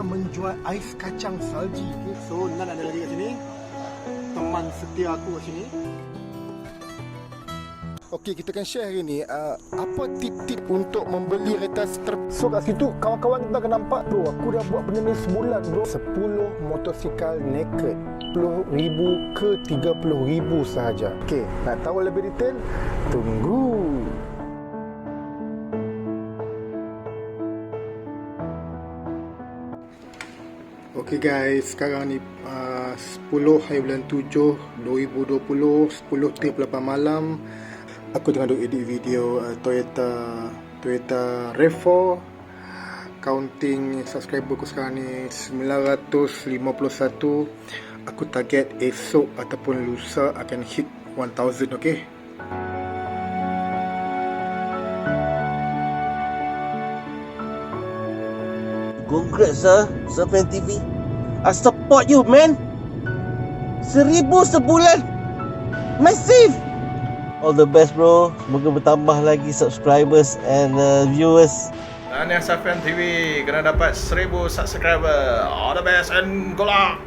menjual ais kacang salji. Okay. So Nan ada lagi kat sini, teman setia aku kat sini. Okey, kita akan share hari ni apa tip-tip untuk membeli retas So kat situ kawan-kawan kita akan nampak tu, aku dah buat benda ni sebulan bro. 10 motosikal naked, 10,000 ke 30,000 sahaja. Okey, nak tahu lebih detail? Tunggu. Okey guys, sekarang ni 10 hari bulan 7 2020, 10.38 malam. Aku tengah duk edit video Toyota RAV4. Counting subscriber aku sekarang ni 951. Aku target esok ataupun lusa akan hit 1000, okey. Congrats Safian TV. I support you, man. 1000 sebulan. Massive. All the best, bro. Semoga bertambah lagi subscribers and viewers. Tahniah Safian TV kena dapat 1000 subscriber. All the best and good luck.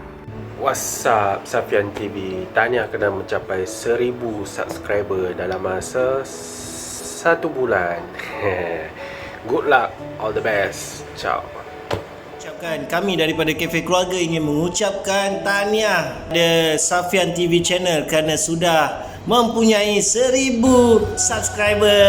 What's up Safian TV. Tahniah kena mencapai 1000 subscriber dalam masa 1 bulan. Good luck. All the best. Ciao. Kami daripada Cafe Keluarga ingin mengucapkan tahniah kepada Safian TV channel kerana sudah mempunyai 1000 subscriber.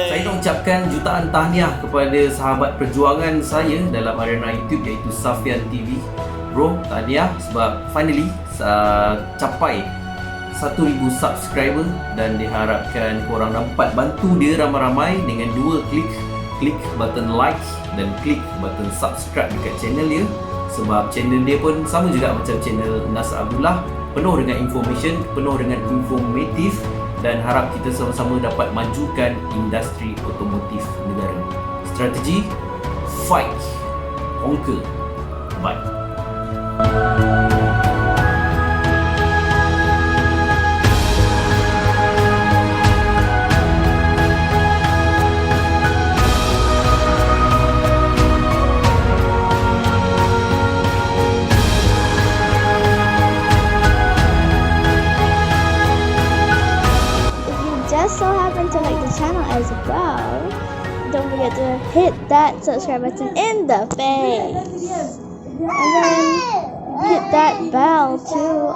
Saya nak ucapkan jutaan tahniah kepada sahabat perjuangan saya dalam arena YouTube iaitu Safian TV. Bro, tahniah sebab finally capai 1000 subscriber dan diharapkan korang dapat bantu dia ramai-ramai dengan 2 klik button like dan klik button subscribe dekat channel dia, sebab channel dia pun sama juga macam channel Nas Abdullah, penuh dengan information, penuh dengan informatif, dan harap kita sama-sama dapat majukan industri otomotif negara. Strategi fight, conquer, bye. Just so happen to like the channel as well, don't forget to hit that subscribe button in the face, and then hit that bell too.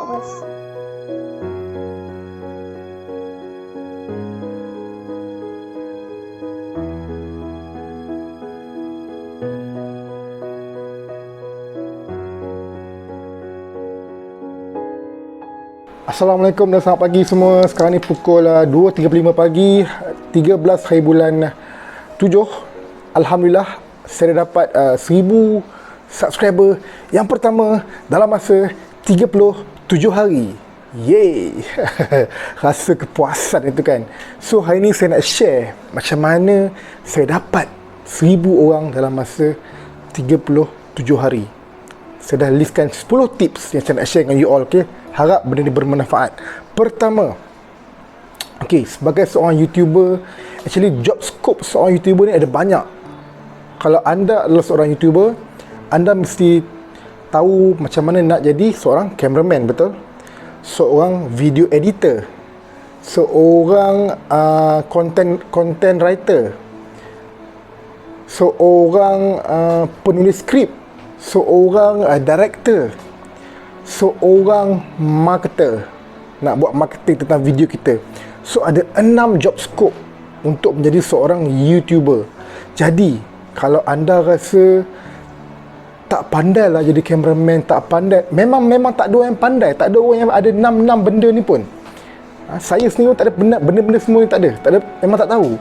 Assalamualaikum dan selamat pagi semua. Sekarang ni pukul 2.35 pagi, 13 hari bulan 7. Alhamdulillah saya dah dapat 1000 subscriber yang pertama dalam masa 37 hari. Yeay. Rasa kepuasan itu kan. So hari ni saya nak share macam mana saya dapat 1000 orang dalam masa 37 hari. Saya dah listkan 10 tips yang saya nak share dengan you all, okay? Harap benda ni bermanfaat. Pertama, okay, sebagai seorang YouTuber, actually job scope seorang YouTuber ni ada banyak. Kalau anda adalah seorang YouTuber, anda mesti tahu macam mana nak jadi seorang cameraman, betul? Seorang video editor, seorang content writer, seorang penulis skrip, seorang director, seorang marketer, nak buat marketing tentang video kita. So ada 6 job scope untuk menjadi seorang YouTuber. Jadi kalau anda rasa tak pandai lah jadi cameraman, tak pandai, memang tak ada orang yang pandai, tak ada orang yang ada 6 benda ni pun. Saya sendiri tak ada benda-benda semua ni, tak ada, memang tak tahu.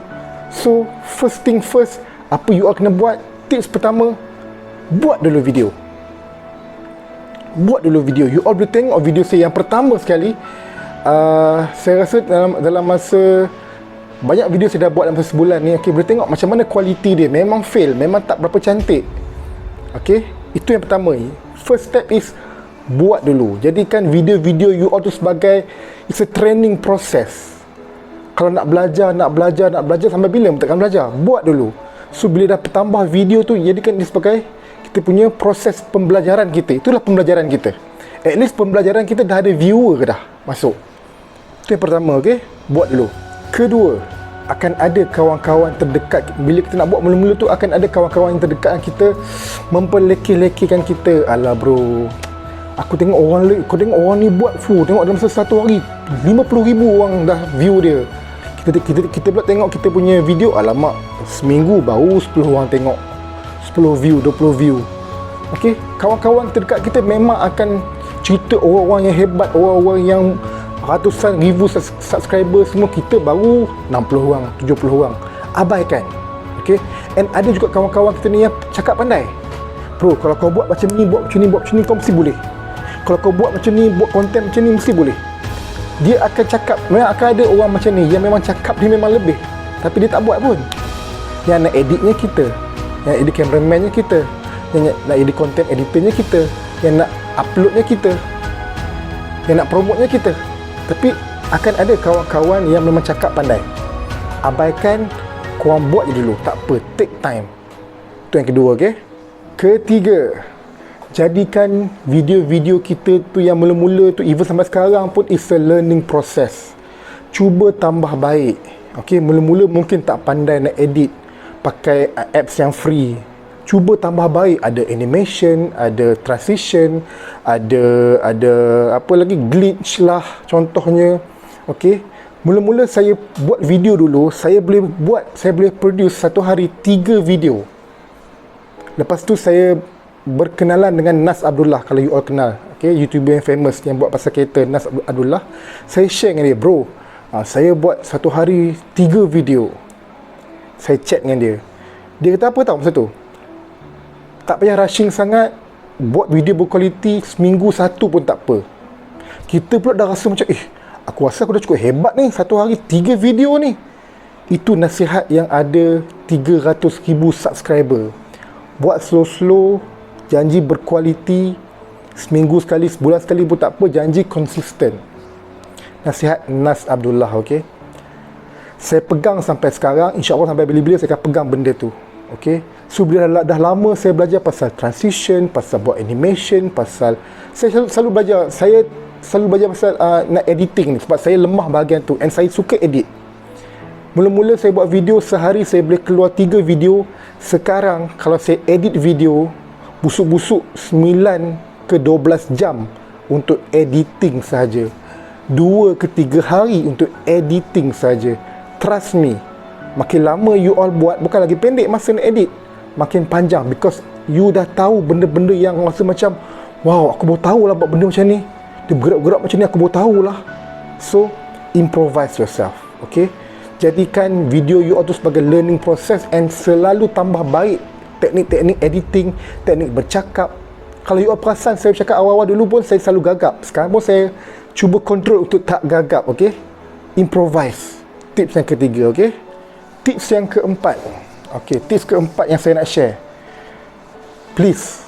So first thing first, apa you all kena buat? Tips pertama, buat dulu video. You all boleh tengok video saya yang pertama sekali. Saya rasa dalam masa banyak video saya dah buat dalam masa sebulan ni, okay, boleh tengok macam mana kualiti dia. Memang fail, memang tak berapa cantik. Okay, itu yang pertama. First step is buat dulu. Jadikan video-video you all tu sebagai it's a training process. Kalau nak belajar sampai bila kita akan belajar? Buat dulu. So bila dah bertambah video tu, jadikan dia sebagai kita punya proses pembelajaran kita. Itulah pembelajaran kita. At least pembelajaran kita dah ada viewer ke dah masuk. Itu yang pertama, okey? Buat dulu. Kedua, akan ada kawan-kawan terdekat. Bila kita nak buat mula-mula tu, akan ada kawan-kawan yang terdekat yang kita memperlekeh-lekehkan kita. Alah bro, aku tengok orang ni buat tengok dalam satu hari 50,000 orang dah view dia. Kita pula tengok kita punya video, alamak, seminggu baru 10 orang tengok, 10 view, 20 view. Okey, kawan-kawan terdekat kita memang akan cerita orang-orang yang hebat, orang-orang yang ratusan ribu subscriber semua, kita baru 60 orang, 70 orang. Abaikan. Okey, and ada juga kawan-kawan kita ni yang cakap pandai. Bro, kalau kau buat macam ni, buat macam ni, kau mesti boleh. Kalau kau buat macam ni, buat konten macam ni, mesti boleh. Dia akan cakap, memang akan ada orang macam ni yang memang cakap dia memang lebih, tapi dia tak buat pun. Yang nak editnya kita, yang edit cameramannya kita, yang nak edit content editornya kita, yang nak uploadnya kita, yang nak promotenya kita. Tapi akan ada kawan-kawan yang memang cakap pandai. Abaikan, korang buat je dulu, tak apa, take time. Itu yang kedua, okey? Ketiga, jadikan video-video kita tu yang mula-mula tu, even sampai sekarang pun, is a learning process. Cuba tambah baik. Okey, mula-mula mungkin tak pandai nak edit pakai apps yang free. Cuba tambah baik, ada animation, ada transition, ada apa lagi, glitch lah contohnya. Okey, mula-mula saya buat video dulu, saya boleh produce satu hari 3 video. Lepas tu saya berkenalan dengan Nas Abdullah, kalau you all kenal, okay, YouTuber yang famous yang buat pasal kereta, Nas Abdullah. Saya share dengan dia, bro, saya buat satu hari 3 video. Saya chat dengan dia. Dia kata apa tahu masa tu? Tak payah rushing sangat, buat video berkualiti, seminggu satu pun tak apa. Kita pula dah rasa macam, aku rasa aku dah cukup hebat ni, satu hari 3 video ni. Itu nasihat yang ada 300,000 subscriber. Buat slow-slow, janji berkualiti, seminggu sekali, sebulan sekali pun tak apa, janji konsisten. Nasihat Nas Abdullah, okey. Saya pegang sampai sekarang, insya-Allah sampai bila-bila saya akan pegang benda tu. Okey. So bila dah lama saya belajar pasal transition, pasal buat animation, pasal saya selalu belajar, saya selalu belajar pasal nak editing ni, sebab saya lemah bahagian tu and saya suka edit. Mula-mula saya buat video sehari saya boleh keluar 3 video. Sekarang kalau saya edit video busuk-busuk 9 ke 12 jam untuk editing sahaja. 2 ke 3 hari untuk editing sahaja. Trust me, makin lama you all buat, bukan lagi pendek masa nak edit, makin panjang, because you dah tahu benda-benda yang rasa macam, wow, aku baru tahu lah buat benda macam ni, dia bergerak-gerak macam ni, aku baru tahu lah. So improvise yourself, okay? Jadikan video you all tu sebagai learning process and selalu tambah baik teknik-teknik editing, teknik bercakap. Kalau you all perasan, saya bercakap awal-awal dulu pun saya selalu gagap. Sekarang pun saya cuba control untuk tak gagap, okey? Improvise. Tips yang ketiga, okey? Tips yang keempat. Okey, tips keempat yang saya nak share. Please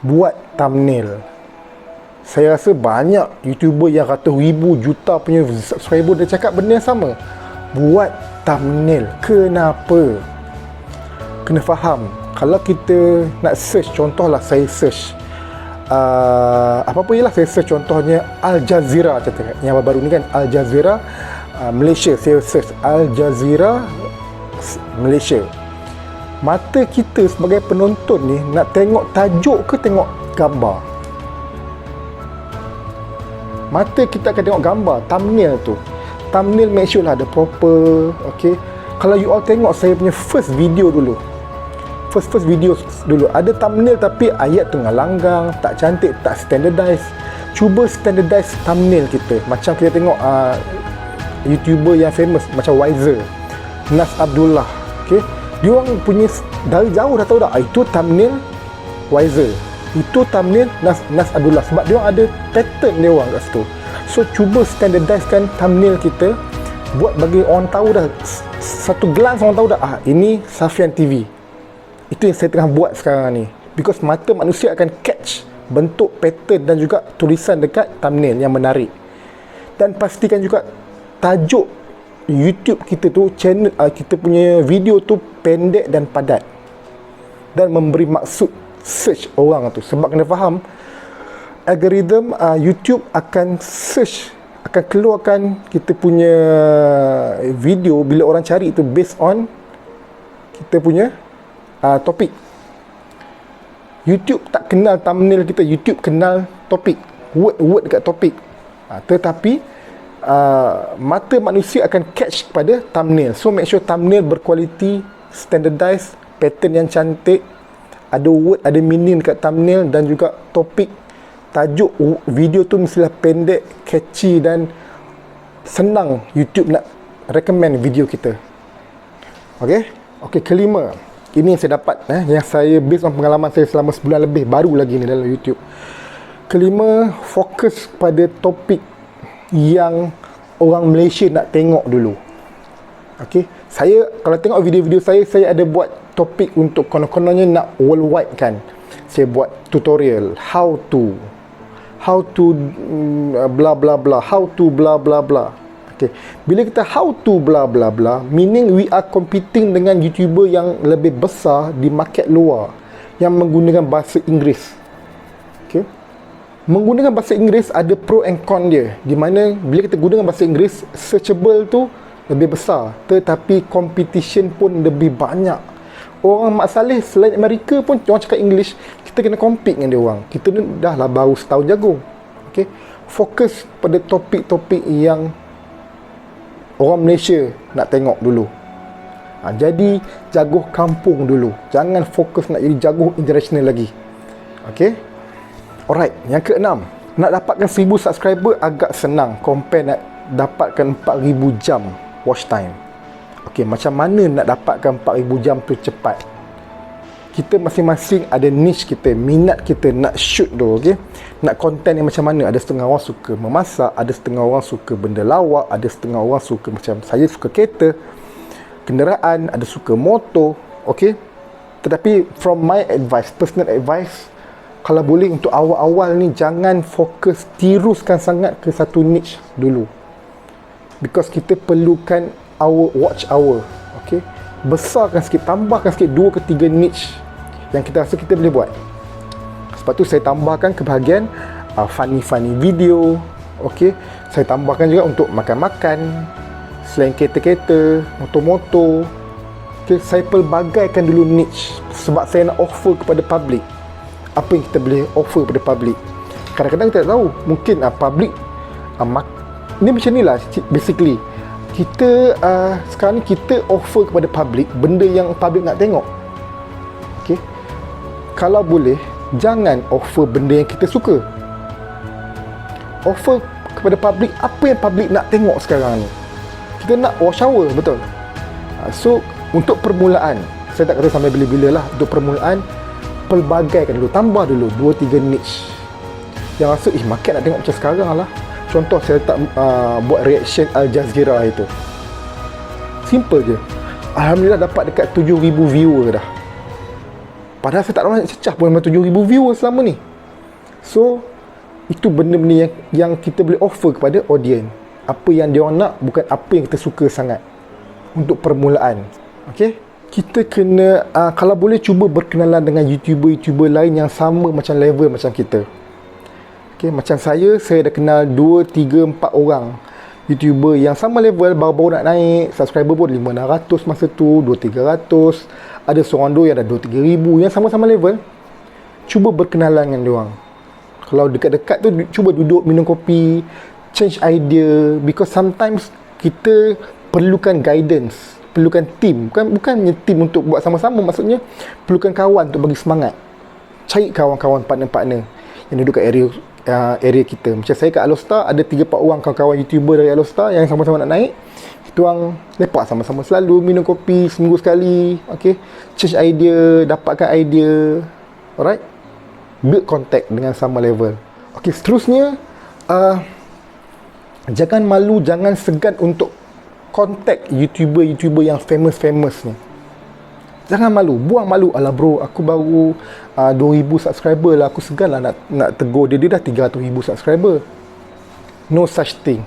buat thumbnail. Saya rasa banyak YouTuber yang ratus ribu, juta punya subscriber dah cakap benda yang sama. Buat thumbnail. Kenapa? Kena faham, kalau kita nak search, contohlah saya search apa-apa ialah, saya search contohnya Al Jazeera, yang baru ni kan, Al Jazeera Malaysia, saya search Al Jazeera Malaysia. Mata kita sebagai penonton ni nak tengok tajuk ke tengok gambar? Mata kita akan tengok gambar, thumbnail tu. Thumbnail make sure lah ada proper, okay? Kalau you all tengok saya punya first video dulu, first video dulu, ada thumbnail tapi ayat tengah langgang, tak cantik, tak standardize. Cuba standardize thumbnail kita. Macam kita tengok YouTuber yang famous macam Wiser, Nas Abdullah, okay? Dia orang punya dari jauh dah tahu dah, itu thumbnail Wiser, itu thumbnail Nas Abdullah, sebab dia orang ada pattern dia orang kat situ. So cuba standardizekan thumbnail kita, buat bagi orang tahu dah, satu glance orang tahu dah, ini Safian TV. Itu yang saya tengah buat sekarang ni, because mata manusia akan catch bentuk, pattern dan juga tulisan dekat thumbnail yang menarik. Dan pastikan juga tajuk YouTube kita tu, channel kita punya video tu pendek dan padat. dan memberi maksud search orang tu. Sebab kena faham, algoritma YouTube akan search, akan keluarkan kita punya video bila orang cari itu based on kita punya topik. YouTube tak kenal thumbnail kita, YouTube kenal topik, word dekat topik. Tetapi mata manusia akan catch kepada thumbnail. So make sure thumbnail berkualiti, standardized, pattern yang cantik, ada word, ada meaning dekat thumbnail, dan juga topik, tajuk video tu mestilah pendek, catchy dan senang YouTube nak recommend video kita. Okey, kelima. Ini yang saya dapat, yang saya based on pengalaman saya selama sebulan lebih, baru lagi ni dalam YouTube. Kelima, fokus pada topik yang orang Malaysia nak tengok dulu. Okey, saya kalau tengok video-video saya ada buat topik untuk konon-kononnya nak worldwide kan. Saya buat tutorial how to bla bla bla, how to bla bla bla. Okay. Bila kita how to bla bla bla, meaning we are competing dengan YouTuber yang lebih besar di market luar yang menggunakan bahasa Inggeris. Okay. Menggunakan bahasa Inggeris ada pro and con dia. Di mana bila kita gunakan bahasa Inggeris, searchable tu lebih besar, tetapi competition pun lebih banyak. Orang Mak Saleh selain Amerika pun orang cakap English, kita kena compete dengan dia orang. Kita ni dah lah baru setahun jagung. Okay. Fokus pada topik-topik yang orang Malaysia nak tengok dulu. Jadi jaguh kampung dulu. Jangan fokus nak jadi jaguh international lagi. Okay. Alright, yang keenam, nak dapatkan 1000 subscriber agak senang compare nak dapatkan 4000 jam watch time. Okay, macam mana nak dapatkan 4000 jam tu cepat? Kita masing-masing ada niche kita, minat kita nak shoot tu, okay? Nak konten yang macam mana? Ada setengah orang suka memasak, ada setengah orang suka benda lawak, ada setengah orang suka macam saya suka kereta, kenderaan, ada suka motor, okay? Tetapi from my advice, personal advice, kalau boleh untuk awal-awal ni jangan fokus, tiruskan sangat ke satu niche dulu. Because kita perlukan our watch hour, okay? Besarkan sikit, tambahkan sikit 2 ke 3 niche yang kita rasa kita boleh buat. Sebab tu saya tambahkan ke bahagian funny video, okay? Saya tambahkan juga untuk makan-makan, selain kereta-kereta, motor-motor, okay? Saya pelbagaikan dulu niche sebab saya nak offer kepada public. Apa yang kita boleh offer kepada public? Kadang-kadang kita tak tahu, mungkin public ni macam ni lah basically. Kita sekarang ni kita offer kepada public benda yang public nak tengok. Okay? Kalau boleh, jangan offer benda yang kita suka. Offer kepada public apa yang public nak tengok sekarang ni. Kita nak watch hour, betul? So, untuk permulaan, saya tak kata sampai bila-bila lah. Untuk permulaan, pelbagaikan dulu, tambah dulu 2-3 niche yang rasa market nak tengok macam sekarang lah. Contoh saya tak buat reaction Al Jazeera itu, simple je, alhamdulillah dapat dekat 7,000 viewer dah, padahal saya tak ramai cecah pun 7,000 viewer selama ni. So itu benda-benda yang kita boleh offer kepada audience, apa yang dia orang nak, bukan apa yang kita suka sangat. Untuk permulaan, okay? Kita kena kalau boleh cuba berkenalan dengan YouTuber lain yang sama macam level macam kita. Okay, macam saya dah kenal 2, 3, 4 orang YouTuber yang sama level, baru-baru nak naik, subscriber pun 500 masa tu, 2-300. Ada seorang dua yang dah 2-3 ribu, yang sama-sama level. Cuba berkenalan dengan diorang. Kalau dekat-dekat tu, cuba duduk minum kopi, change idea, because sometimes kita perlukan guidance, perlukan team, bukannya team untuk buat sama-sama, maksudnya perlukan kawan untuk bagi semangat. Cari kawan-kawan, partner-partner yang duduk kat area kita. Macam saya kat Alostar, ada 3-4 orang kawan-kawan YouTuber dari Alostar yang sama-sama nak naik. Kita orang lepak sama-sama selalu, minum kopi seminggu sekali, okay? Change idea, dapatkan idea, alright? Build contact dengan sama level. Okay, seterusnya, jangan malu, jangan segan untuk contact YouTuber yang famous ni. Jangan malu, buang malu. Alah bro, aku baru 2,000 subscriber lah, aku segan lah nak tegur dia dah 300,000 subscriber. No such thing.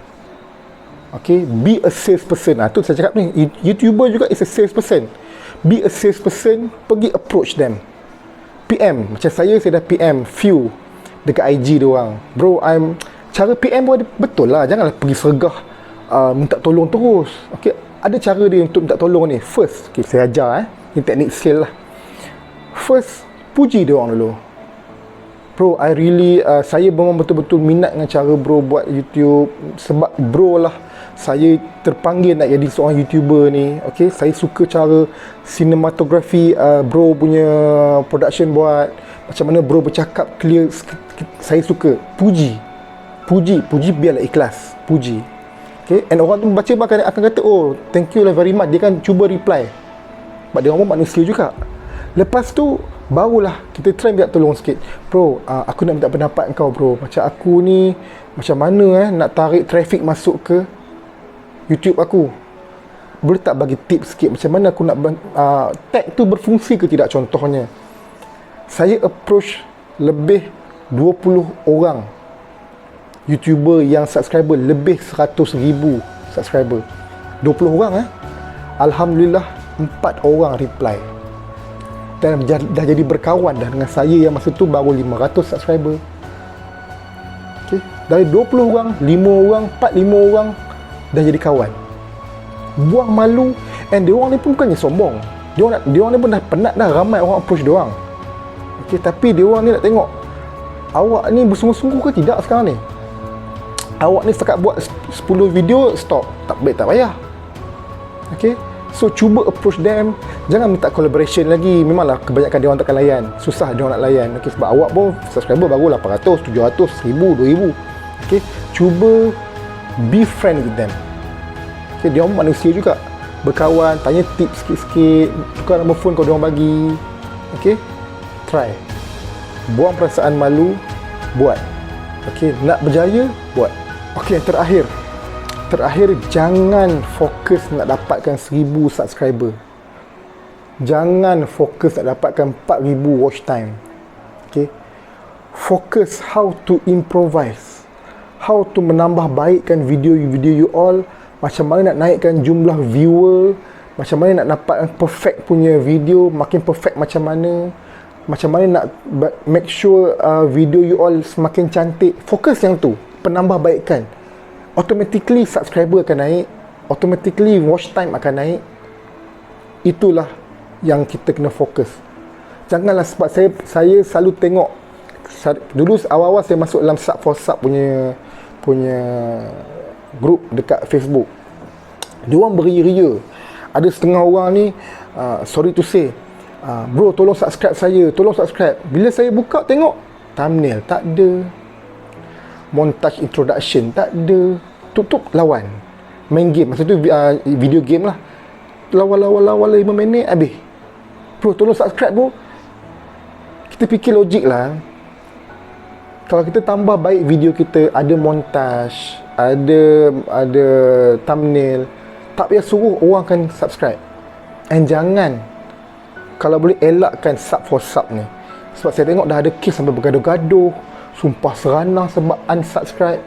Okay, be a salesperson. Tu saya cakap ni, YouTuber juga is a salesperson. Be a salesperson, pergi approach them. PM. Macam saya dah PM few dekat IG dia orang. Bro, cara PM pun ada, betul lah. Janganlah pergi sergah minta tolong terus. Okay, ada cara dia untuk minta tolong ni. First, okay, saya ajar ni teknik sale lah. First, puji dia orang dulu. Bro, I really saya memang betul-betul minat dengan cara bro buat YouTube. Sebab bro lah saya terpanggil nak jadi seorang YouTuber ni. Okay, saya suka cara cinematography bro punya production buat. Macam mana bro bercakap clear. Saya suka. Puji biarlah ikhlas. Puji. Okay, and orang tu baca akan kata, oh thank you lah very much. Dia kan cuba reply. Sebab dia orang pun manusia juga. Lepas tu barulah kita try minta tolong sikit. Bro, aku nak minta pendapat kau bro. Macam aku ni macam mana nak tarik traffic masuk ke YouTube aku. Boleh tak bagi tips sikit macam mana aku nak tag tu berfungsi ke tidak. Contohnya saya approach lebih 20 orang YouTuber yang subscriber lebih 100,000 subscriber. 20 orang Alhamdulillah 4 orang reply. Dan dah jadi berkawan dah dengan saya yang masa tu baru 500 subscriber. Okay. Dari 20 orang, 5 orang, 4-5 orang dah jadi kawan. Buang malu. And dia orang ni pun bukannya sombong. Dia orang ni pun dah penat dah ramai orang approach dia orang. Okay, tapi dia orang ni nak tengok awak ni bersungguh-sungguh ke tidak sekarang ni. Awak ni setakat buat 10 video stop. Tak baik, tak payah. Okay. So cuba approach them. Jangan minta collaboration lagi. Memanglah kebanyakan dia orang takkan layan. Susah dia orang nak layan. Okay, sebab awak pun subscriber baru 800, 700, 1000, 2000. Okay, cuba be friend with them. Okay, dia orang manusia juga. Berkawan, tanya tips sikit-sikit, tukar nombor phone kau dia orang bagi. Okay, try. Buang perasaan malu, buat. Okay, nak berjaya, buat. Okay, terakhir, jangan fokus nak dapatkan 1000 subscriber. Jangan fokus nak dapatkan 4000 watch time. Okay, fokus how to improvise, how to menambah baikkan video you all. Macam mana nak naikkan jumlah viewer, macam mana nak dapatkan perfect punya video, makin perfect macam mana nak make sure video you all semakin cantik. Fokus yang tu, penambah baikkan. Automatically subscriber akan naik, automatically watch time akan naik. Itulah yang kita kena fokus. Janganlah, sebab saya selalu tengok dulu awal-awal saya masuk dalam sub for sub punya group dekat Facebook. Dia orang beria-ria. Ada setengah orang ni sorry to say, bro tolong subscribe saya, tolong subscribe. Bila saya buka tengok thumbnail tak ada, montage introduction tak ada, tutup lawan. Main game, masa tu video game lah. Lawan 5 minit habis. Bro tolong subscribe bro. Kita fikir logik lah. Kalau kita tambah baik video kita, ada montage, ada thumbnail, tak payah suruh orang akan subscribe. And jangan, kalau boleh elakkan sub for sub ni. Sebab saya tengok dah ada kes sampai bergaduh-gaduh, sumpah seranah sebab unsubscribe.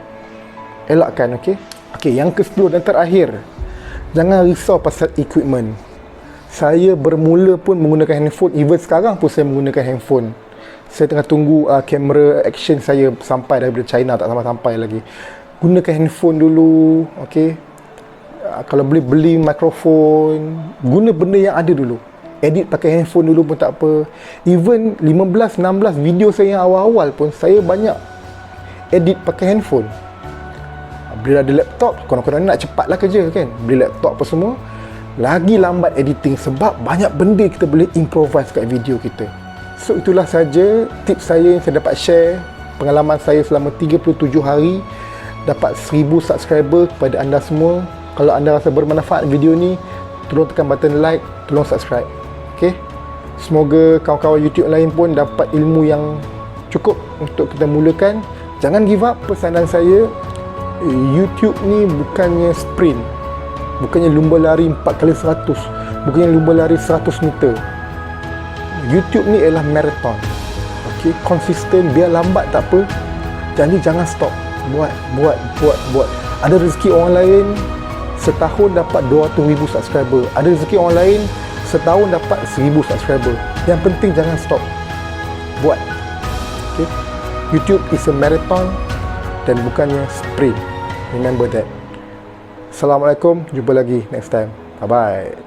Elakkan, okey? Okey, yang ke-10 dan terakhir, jangan risau pasal equipment. Saya bermula pun menggunakan handphone. Even sekarang pun saya menggunakan handphone. Saya tengah tunggu kamera action saya sampai daripada China, tak sampai lagi. Gunakan handphone dulu, okey? Kalau boleh beli mikrofon, guna benda yang ada dulu. Edit pakai handphone dulu pun tak apa. Even 15-16 video saya yang awal-awal pun saya banyak edit pakai handphone. Bila ada laptop, korang-korang nak cepatlah kerja kan, beli laptop apa semua, lagi lambat editing sebab banyak benda kita boleh improvise kat video kita. So itulah saja tips saya yang saya dapat share, pengalaman saya selama 37 hari dapat 1000 subscriber kepada anda semua. Kalau anda rasa bermanfaat video ni, tolong tekan button like, tolong subscribe. Okay? Semoga kawan-kawan YouTube lain pun dapat ilmu yang cukup untuk kita mulakan. Jangan give up. Pesanan saya, YouTube ni bukannya sprint, bukannya lumba lari 4x100, bukannya lumba lari 100 meter. YouTube ni ialah marathon. Okay? Konsisten, biar lambat tak apa, janji jangan stop. Buat. Ada rezeki orang lain setahun dapat 200,000 subscriber, ada rezeki orang lain setahun dapat 1000 subscriber. Yang penting jangan stop. buat. Okay? YouTube is a marathon dan bukannya sprint. Remember that. Assalamualaikum, jumpa lagi next time. Bye bye.